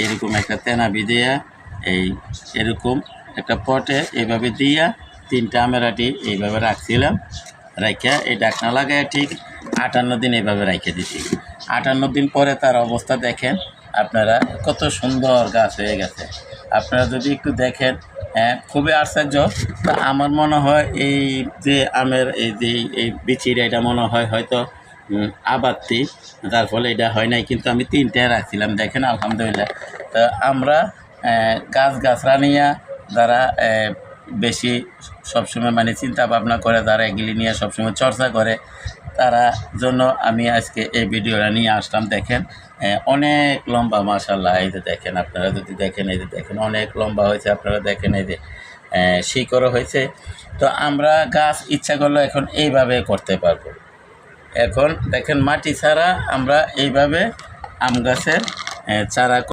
এরকম একটা তেনা বিদিয়া এই এরকম একটা পটে এইভাবে দিয়া 3টা আমের আটি এইভাবে রাখছিলাম। রাইখা এই ডাকনা লাগায় ঠিক 58 দিন এইভাবে রাইখে দিছি। 58 দিন পরে তার অবস্থা দেখেন আপনারা, কত সুন্দর গাছ হয়ে গেছে। আপনারা যদি একটু দেখেন খুবই আশ্চর্য। তা আমার মনে হয় এই যে আমের এই যে এই বিচির এটা মনে হয় হয়তো আবাত্তি, যার ফলে এটা হয় নাই, কিন্তু আমি 3টায় রাখছিলাম। দেখেন আলহামদুলিল্লাহ। তো আমরা গাছরা নিয়ে যারা বেশি সবসময় মানে চিন্তা ভাবনা করে, যারা এগুলি নিয়ে সবসময় চর্চা করে, তারা জন্য আমি আজকে এই ভিডিওটা নিয়ে আসলাম। দেখেন অনেক লম্বা, মাশাআল্লাহ। এই যে দেখেন, আপনারা যদি দেখেন, এই যে দেখেন অনেক লম্বা হয়েছে। আপনারা দেখেন এই যে শিকড়ও হয়েছে। তো আমরা গাছ ইচ্ছা করলে এখন এইভাবে করতে পারবো। এখন দেখেন মাটি ছাড়া আমরা এইভাবে আম গাছের চারা